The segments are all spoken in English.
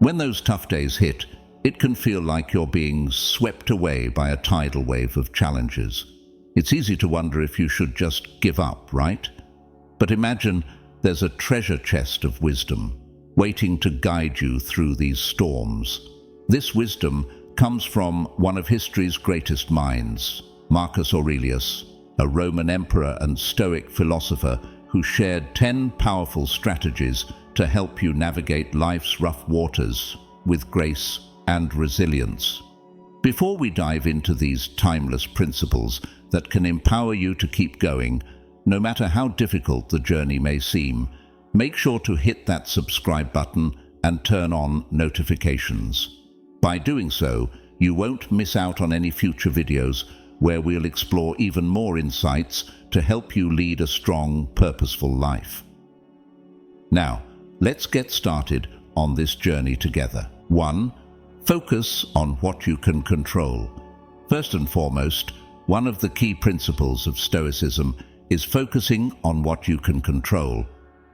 When those tough days hit, it can feel like you're being swept away by a tidal wave of challenges. It's easy to wonder if you should just give up, right? But imagine there's a treasure chest of wisdom waiting to guide you through these storms. This wisdom comes from one of history's greatest minds, Marcus Aurelius, a Roman emperor and Stoic philosopher who shared 10 powerful strategies to help you navigate life's rough waters with grace and resilience. Before we dive into these timeless principles that can empower you to keep going, no matter how difficult the journey may seem, make sure to hit that subscribe button and turn on notifications. By doing so, you won't miss out on any future videos where we'll explore even more insights to help you lead a strong, purposeful life. Now, let's get started on this journey together. 1. Focus on what you can control. First and foremost, one of the key principles of Stoicism is focusing on what you can control.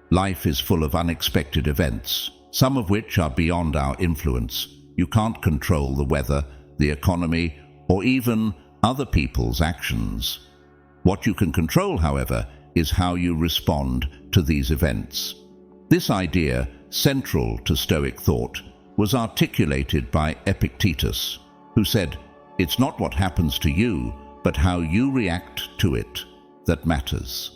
Life is full of unexpected events, some of which are beyond our influence. You can't control the weather, the economy, or even other people's actions. What you can control, however, is how you respond to these events. This idea, central to Stoic thought, was articulated by Epictetus, who said, "It's not what happens to you, but how you react to it that matters."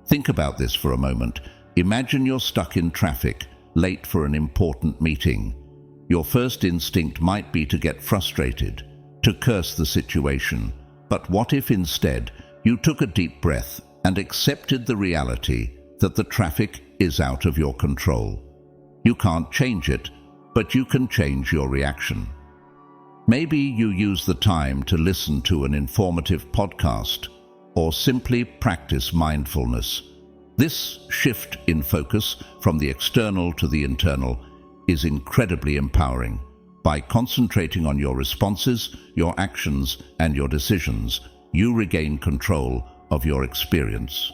Think about this for a moment. Imagine you're stuck in traffic, late for an important meeting. Your first instinct might be to get frustrated, to curse the situation. But what if instead you took a deep breath and accepted the reality that the traffic is out of your control? You can't change it, but you can change your reaction. Maybe you use the time to listen to an informative podcast or simply practice mindfulness. This shift in focus from the external to the internal is incredibly empowering. By concentrating on your responses, your actions, and your decisions, you regain control of your experience.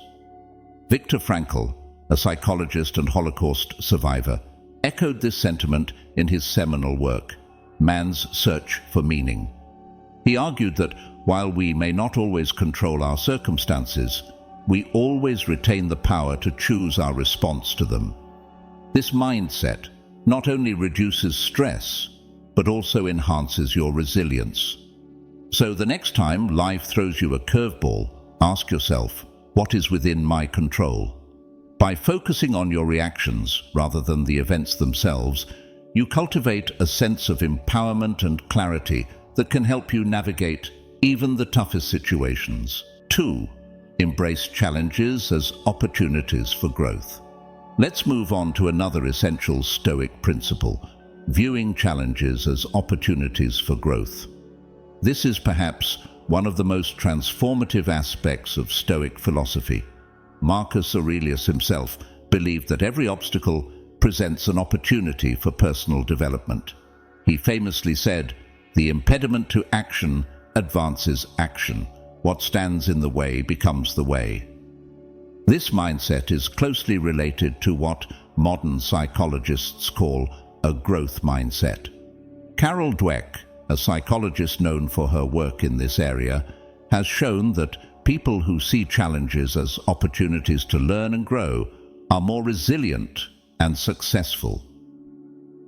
Viktor Frankl, a psychologist and Holocaust survivor, echoed this sentiment in his seminal work, Man's Search for Meaning. He argued that while we may not always control our circumstances, we always retain the power to choose our response to them. This mindset not only reduces stress, but also enhances your resilience. So the next time life throws you a curveball, ask yourself, what is within my control? By focusing on your reactions rather than the events themselves, you cultivate a sense of empowerment and clarity that can help you navigate even the toughest situations. 2. Embrace challenges as opportunities for growth. Let's move on to another essential Stoic principle, viewing challenges as opportunities for growth. This is perhaps one of the most transformative aspects of Stoic philosophy. Marcus Aurelius himself believed that every obstacle presents an opportunity for personal development. He famously said, "The impediment to action advances action. What stands in the way becomes the way." This mindset is closely related to what modern psychologists call a growth mindset. Carol Dweck, a psychologist known for her work in this area, has shown that people who see challenges as opportunities to learn and grow are more resilient and successful.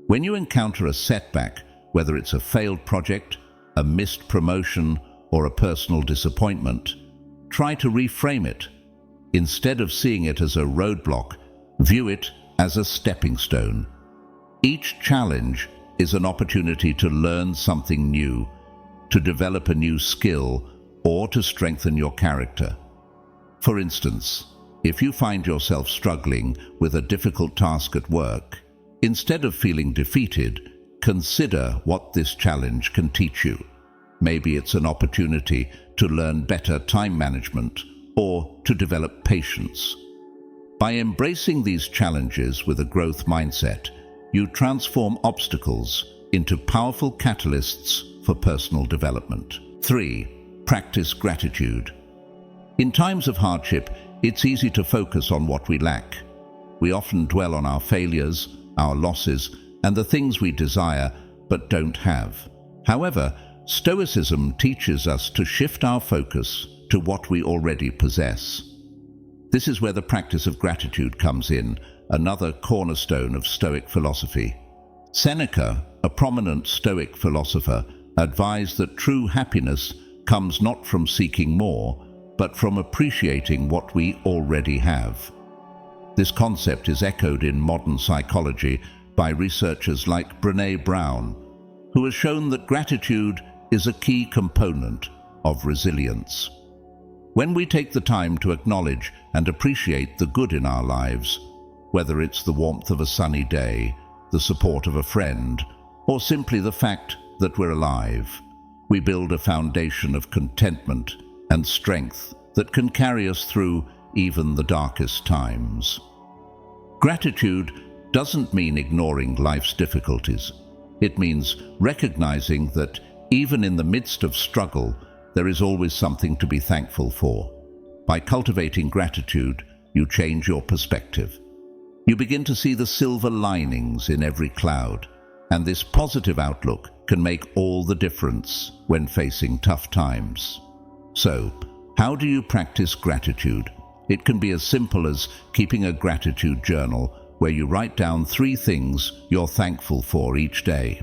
When you encounter a setback, whether it's a failed project, a missed promotion, or a personal disappointment, try to reframe it. Instead of seeing it as a roadblock, view it as a stepping stone. Each challenge is an opportunity to learn something new, to develop a new skill, or to strengthen your character. For instance, if you find yourself struggling with a difficult task at work, instead of feeling defeated, consider what this challenge can teach you. Maybe it's an opportunity to learn better time management or to develop patience. By embracing these challenges with a growth mindset, you transform obstacles into powerful catalysts for personal development. 3. Practice gratitude. In times of hardship, it's easy to focus on what we lack. We often dwell on our failures, our losses, and the things we desire but don't have. However, Stoicism teaches us to shift our focus to what we already possess. This is where the practice of gratitude comes in, another cornerstone of Stoic philosophy. Seneca, a prominent Stoic philosopher, advised that true happiness comes not from seeking more, but from appreciating what we already have. This concept is echoed in modern psychology by researchers like Brené Brown, who has shown that gratitude is a key component of resilience. When we take the time to acknowledge and appreciate the good in our lives, whether it's the warmth of a sunny day, the support of a friend, or simply the fact that we're alive, we build a foundation of contentment and strength that can carry us through even the darkest times. Gratitude doesn't mean ignoring life's difficulties. It means recognizing that even in the midst of struggle, there is always something to be thankful for. By cultivating gratitude, you change your perspective. You begin to see the silver linings in every cloud, and this positive outlook can make all the difference when facing tough times. So, how do you practice gratitude? It can be as simple as keeping a gratitude journal where you write down 3 things you're thankful for each day.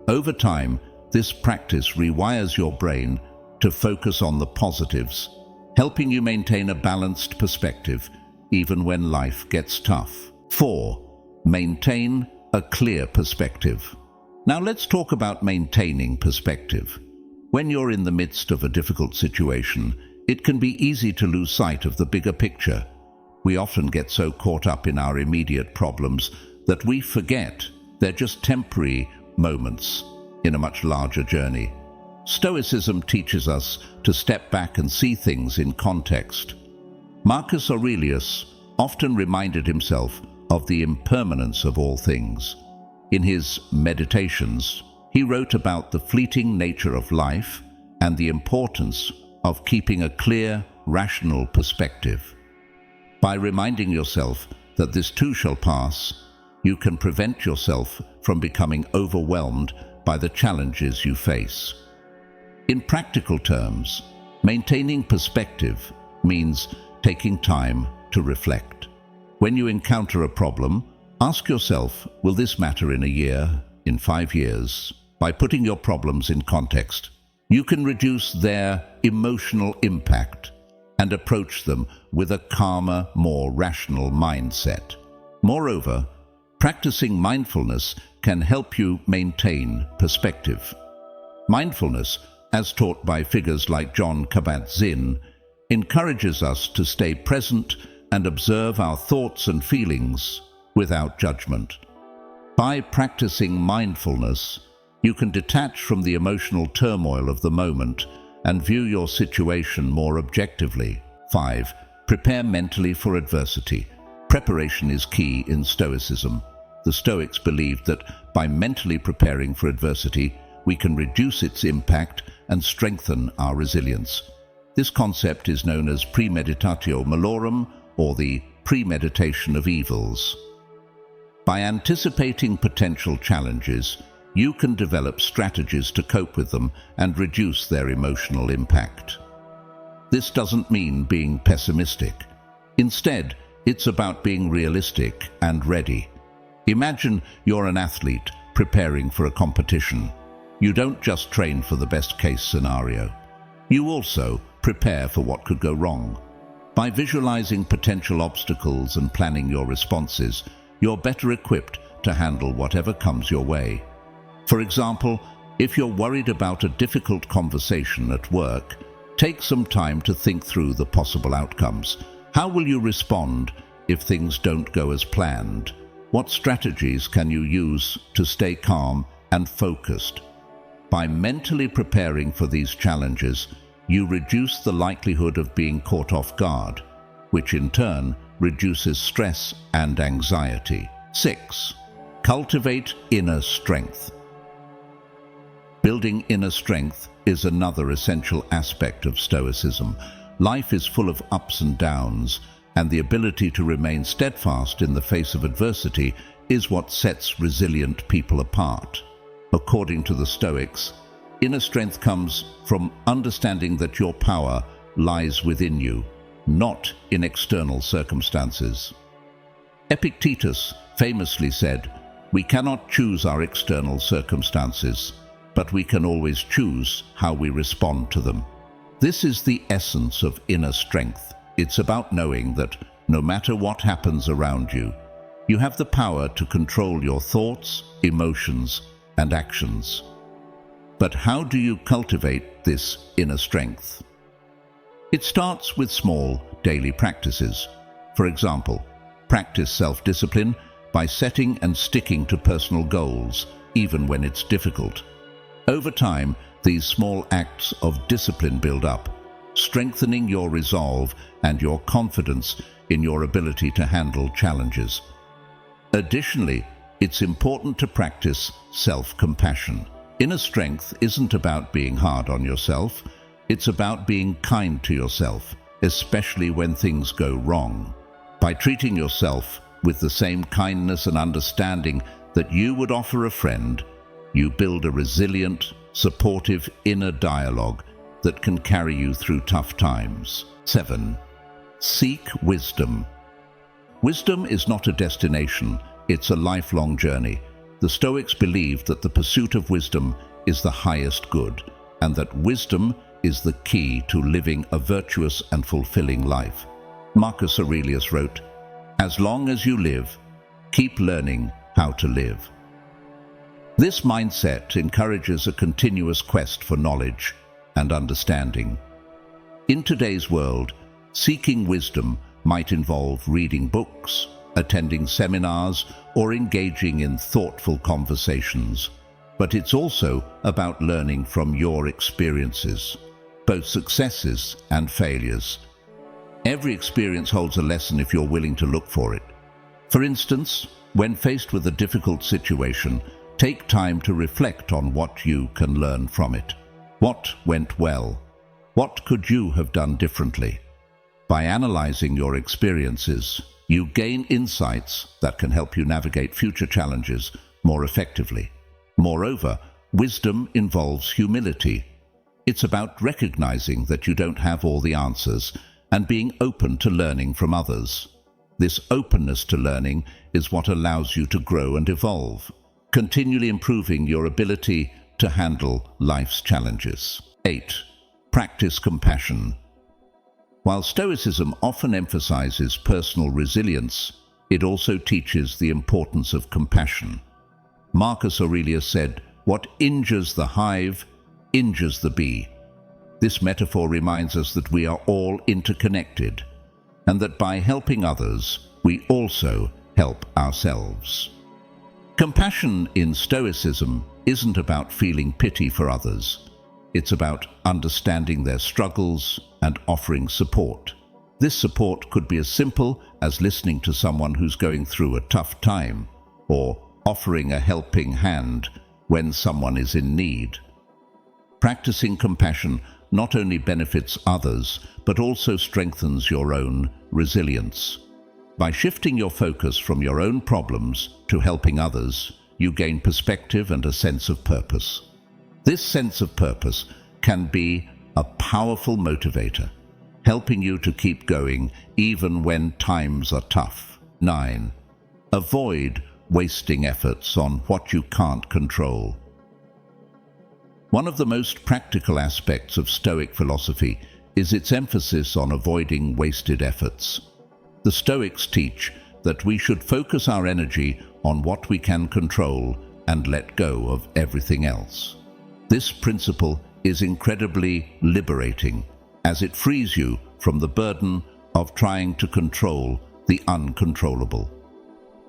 Over time, this practice rewires your brain to focus on the positives, helping you maintain a balanced perspective even when life gets tough. 4. Maintain a clear perspective. Now let's talk about maintaining perspective. When you're in the midst of a difficult situation, it can be easy to lose sight of the bigger picture. We often get so caught up in our immediate problems that we forget they're just temporary moments in a much larger journey. Stoicism teaches us to step back and see things in context. Marcus Aurelius often reminded himself of the impermanence of all things. In his Meditations, he wrote about the fleeting nature of life and the importance of keeping a clear, rational perspective. By reminding yourself that this too shall pass, you can prevent yourself from becoming overwhelmed by the challenges you face. In practical terms, maintaining perspective means taking time to reflect. When you encounter a problem, ask yourself, will this matter in a year, in 5 years? By putting your problems in context, you can reduce their emotional impact and approach them with a calmer, more rational mindset. Moreover, practicing mindfulness can help you maintain perspective. Mindfulness, as taught by figures like Jon Kabat-Zinn, encourages us to stay present and observe our thoughts and feelings without judgment. By practicing mindfulness, you can detach from the emotional turmoil of the moment and view your situation more objectively. 5. Prepare mentally for adversity. Preparation is key in Stoicism. The Stoics believed that by mentally preparing for adversity, we can reduce its impact and strengthen our resilience. This concept is known as premeditatio malorum, or the premeditation of evils. By anticipating potential challenges, you can develop strategies to cope with them and reduce their emotional impact. This doesn't mean being pessimistic. Instead, it's about being realistic and ready. Imagine you're an athlete preparing for a competition. You don't just train for the best-case scenario. You also prepare for what could go wrong. By visualizing potential obstacles and planning your responses, you're better equipped to handle whatever comes your way. For example, if you're worried about a difficult conversation at work, take some time to think through the possible outcomes. How will you respond if things don't go as planned? What strategies can you use to stay calm and focused? By mentally preparing for these challenges, you reduce the likelihood of being caught off guard, which in turn reduces stress and anxiety. 6. Cultivate inner strength. Building inner strength is another essential aspect of Stoicism. Life is full of ups and downs, and the ability to remain steadfast in the face of adversity is what sets resilient people apart. According to the Stoics, inner strength comes from understanding that your power lies within you, not in external circumstances. Epictetus famously said, "We cannot choose our external circumstances, but we can always choose how we respond to them." This is the essence of inner strength. It's about knowing that no matter what happens around you, you have the power to control your thoughts, emotions, and actions. But how do you cultivate this inner strength? It starts with small, daily practices. For example, practice self-discipline by setting and sticking to personal goals, even when it's difficult. Over time, these small acts of discipline build up, strengthening your resolve and your confidence in your ability to handle challenges. Additionally, it's important to practice self-compassion. Inner strength isn't about being hard on yourself, it's about being kind to yourself, especially when things go wrong. By treating yourself with the same kindness and understanding that you would offer a friend, you build a resilient, supportive inner dialogue that can carry you through tough times. 7. Seek wisdom. Wisdom is not a destination, it's a lifelong journey. The Stoics believed that the pursuit of wisdom is the highest good, and that wisdom is the key to living a virtuous and fulfilling life. Marcus Aurelius wrote, "As long as you live, keep learning how to live." This mindset encourages a continuous quest for knowledge and understanding. In today's world, seeking wisdom might involve reading books, attending seminars, or engaging in thoughtful conversations. But it's also about learning from your experiences, both successes and failures. Every experience holds a lesson if you're willing to look for it. For instance, when faced with a difficult situation, take time to reflect on what you can learn from it. What went well? What could you have done differently? By analyzing your experiences, you gain insights that can help you navigate future challenges more effectively. Moreover, wisdom involves humility. It's about recognizing that you don't have all the answers and being open to learning from others. This openness to learning is what allows you to grow and evolve, continually improving your ability to handle life's challenges. 8. Practice compassion. While Stoicism often emphasizes personal resilience, it also teaches the importance of compassion. Marcus Aurelius said, "What injures the hive injures the bee." This metaphor reminds us that we are all interconnected, and that by helping others, we also help ourselves. Compassion in Stoicism isn't about feeling pity for others. It's about understanding their struggles and offering support. This support could be as simple as listening to someone who's going through a tough time, or offering a helping hand when someone is in need. Practicing compassion not only benefits others, but also strengthens your own resilience. By shifting your focus from your own problems to helping others, you gain perspective and a sense of purpose. This sense of purpose can be a powerful motivator, helping you to keep going even when times are tough. 9. Avoid wasting efforts on what you can't control. One of the most practical aspects of Stoic philosophy is its emphasis on avoiding wasted efforts. The Stoics teach that we should focus our energy on what we can control and let go of everything else. This principle is incredibly liberating, as it frees you from the burden of trying to control the uncontrollable.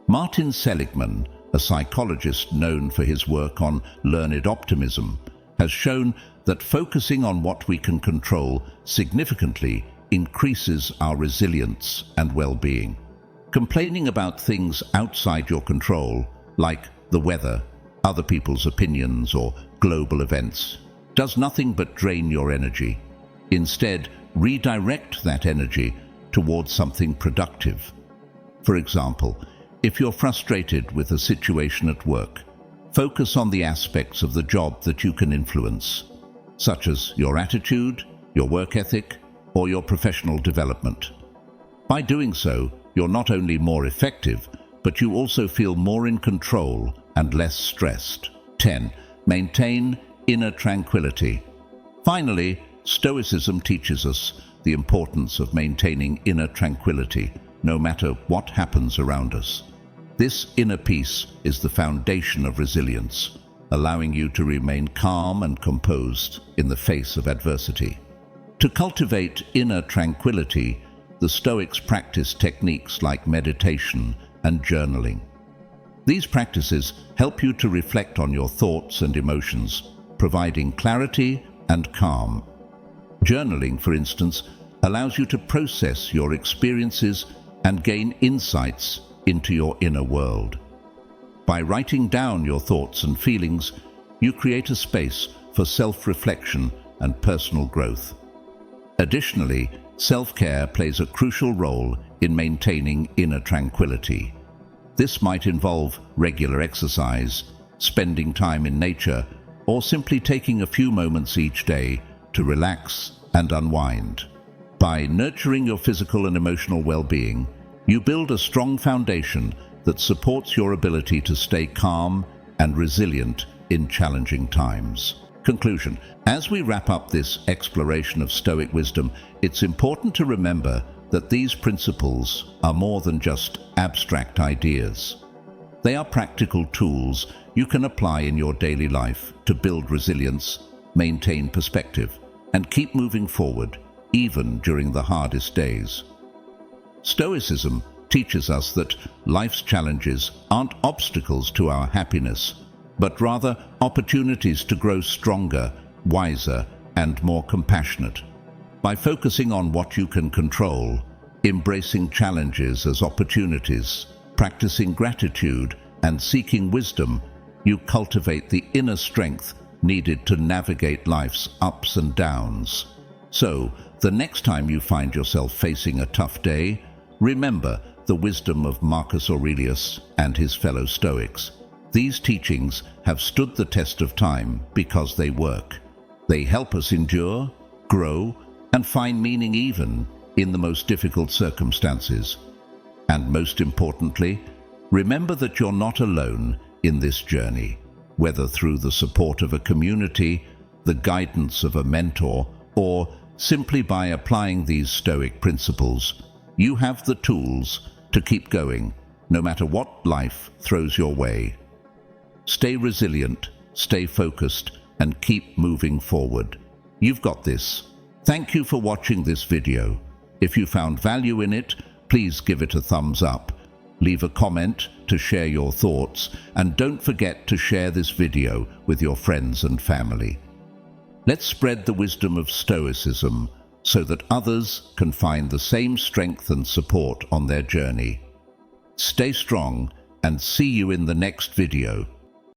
Martin Seligman, a psychologist known for his work on learned optimism, has shown that focusing on what we can control significantly increases our resilience and well-being. Complaining about things outside your control, like the weather, other people's opinions, or global events, does nothing but drain your energy. Instead, redirect that energy towards something productive. For example, if you're frustrated with a situation at work, focus on the aspects of the job that you can influence, such as your attitude, your work ethic, or your professional development. By doing so, you're not only more effective, but you also feel more in control and less stressed. 10. Maintain inner tranquility. Finally, Stoicism teaches us the importance of maintaining inner tranquility, no matter what happens around us. This inner peace is the foundation of resilience, allowing you to remain calm and composed in the face of adversity. To cultivate inner tranquility, the Stoics practice techniques like meditation and journaling. These practices help you to reflect on your thoughts and emotions, providing clarity and calm. Journaling, for instance, allows you to process your experiences and gain insights into your inner world. By writing down your thoughts and feelings, you create a space for self-reflection and personal growth. Additionally, self-care plays a crucial role in maintaining inner tranquility. This might involve regular exercise, spending time in nature, or simply taking a few moments each day to relax and unwind. By nurturing your physical and emotional well-being, you build a strong foundation that supports your ability to stay calm and resilient in challenging times. Conclusion. As we wrap up this exploration of Stoic wisdom, it's important to remember that these principles are more than just abstract ideas. They are practical tools you can apply in your daily life to build resilience, maintain perspective, and keep moving forward, even during the hardest days. Stoicism teaches us that life's challenges aren't obstacles to our happiness, but rather opportunities to grow stronger, wiser, and more compassionate. By focusing on what you can control, embracing challenges as opportunities, practicing gratitude, and seeking wisdom, you cultivate the inner strength needed to navigate life's ups and downs. So, the next time you find yourself facing a tough day, remember the wisdom of Marcus Aurelius and his fellow Stoics. These teachings have stood the test of time because they work. They help us endure, grow, and find meaning even in the most difficult circumstances. And most importantly, remember that you're not alone in this journey. Whether through the support of a community, the guidance of a mentor, or simply by applying these Stoic principles, you have the tools to keep going, no matter what life throws your way. Stay resilient, stay focused, and keep moving forward. You've got this. Thank you for watching this video. If you found value in it, please give it a thumbs up. Leave a comment to share your thoughts, and don't forget to share this video with your friends and family. Let's spread the wisdom of Stoicism so that others can find the same strength and support on their journey. Stay strong, and see you in the next video.